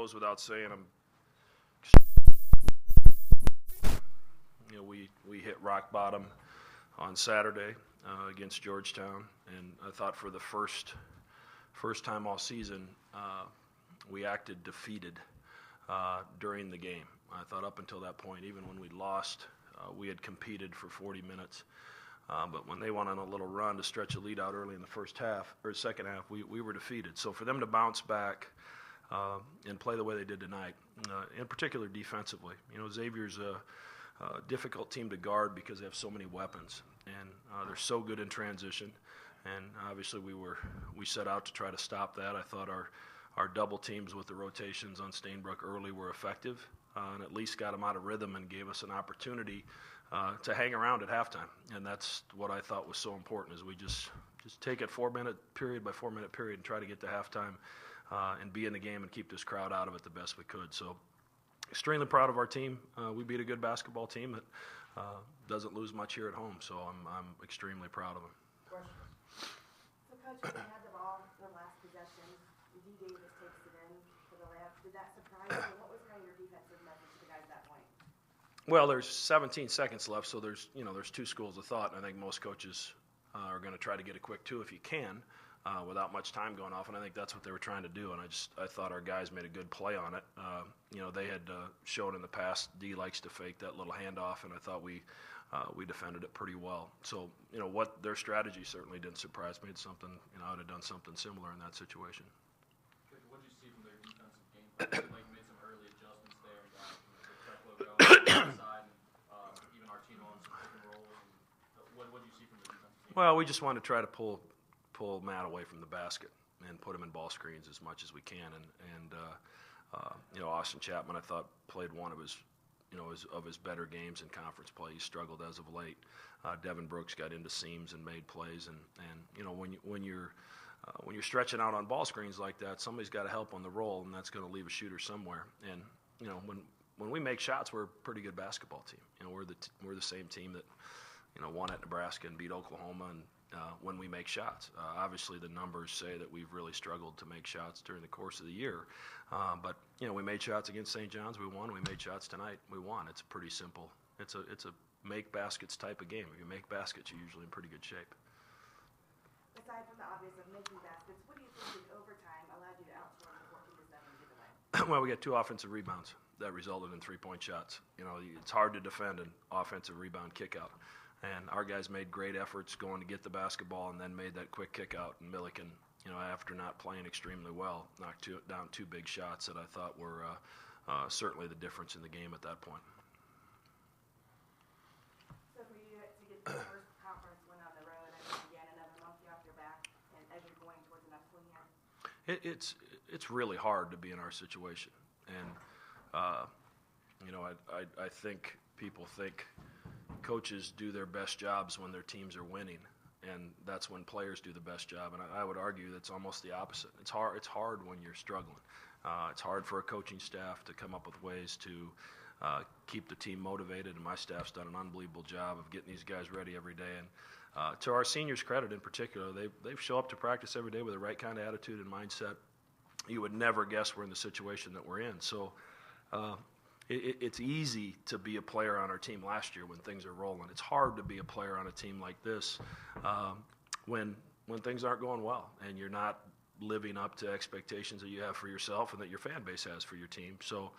goes without saying, we hit rock bottom on Saturday against Georgetown, and I thought for the first time all season we acted defeated during the game. I thought up until that point, even when we lost, we had competed for 40 minutes. But when they went on a little run to stretch a lead out early in the second half, we were defeated. So for them to bounce back and play the way they did tonight, in particular defensively, Xavier's a difficult team to guard because they have so many weapons, and they're so good in transition. And obviously we set out to try to stop that. I thought our double teams with the rotations on Stainbrook early were effective, and at least got them out of rhythm and gave us an opportunity to hang around at halftime. And that's what I thought was so important, is we just take it 4-minute period by 4-minute period and try to get to halftime and be in the game and keep this crowd out of it the best we could. So extremely proud of our team. We beat a good basketball team that doesn't lose much here at home, so I'm extremely proud of them. Questions? So, Coach, when you had the ball in the last possession, D. Davis takes it in for the layup. Did that surprise you? What was kind of your defensive message to the guys at that point? Well, there's 17 seconds left, so there's two schools of thought, and I think most coaches are going to try to get a quick two if you can, without much time going off, and I think that's what they were trying to do. And I thought our guys made a good play on it. They had shown in the past D likes to fake that little handoff, and I thought we defended it pretty well. So what their strategy certainly didn't surprise me. It's something I would have done something similar in that situation. What did you see from their defensive game plan? Like made some early adjustments there and got the truckload going inside, and even Artino on some pick and roll. What did you see from the defensive game? Well, we just wanted to try to pull Matt away from the basket and put him in ball screens as much as we can. And Austin Chapman, I thought, played one of his better games in conference play. He struggled as of late. Devin Brooks got into seams and made plays. And when you're stretching out on ball screens like that, somebody's got to help on the roll, and that's going to leave a shooter somewhere. And when we make shots, we're a pretty good basketball team. We're the same team that won at Nebraska and beat Oklahoma. And when we make shots, obviously the numbers say that we've really struggled to make shots during the course of the year. But we made shots against St. John's, we won. We made shots tonight, we won. It's pretty simple. It's a make baskets type of game. If you make baskets, you're usually in pretty good shape. Aside from the obvious of making baskets, what do you think in overtime allowed you to outscore the 14-7 giveaway? Well, we got 2 offensive rebounds that resulted in 3-point shots. It's hard to defend an offensive rebound kick-out. And our guys made great efforts going to get the basketball and then made that quick kick out. And Milliken, after not playing extremely well, knocked down 2 big shots that I thought were certainly the difference in the game at that point. So for you to get the first conference win on the road, and again another monkey off your back, and as you're going towards the next one here? It's really hard to be in our situation. And, I think people think coaches do their best jobs when their teams are winning, and that's when players do the best job. And I would argue that's almost the opposite. It's hard when you're struggling. It's hard for a coaching staff to come up with ways to keep the team motivated, and my staff's done an unbelievable job of getting these guys ready every day. And to our seniors' credit in particular, they show up to practice every day with the right kind of attitude and mindset. You would never guess we're in the situation that we're in. So it's easy to be a player on our team last year when things are rolling. It's hard to be a player on a team like this when things aren't going well and you're not living up to expectations that you have for yourself and that your fan base has for your team. So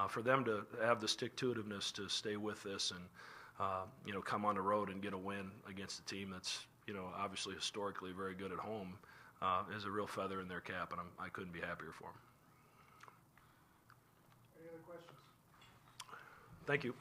for them to have the stick-to-itiveness to stay with this and come on the road and get a win against a team that's obviously historically very good at home is a real feather in their cap, and I couldn't be happier for them. Any other questions? Thank you.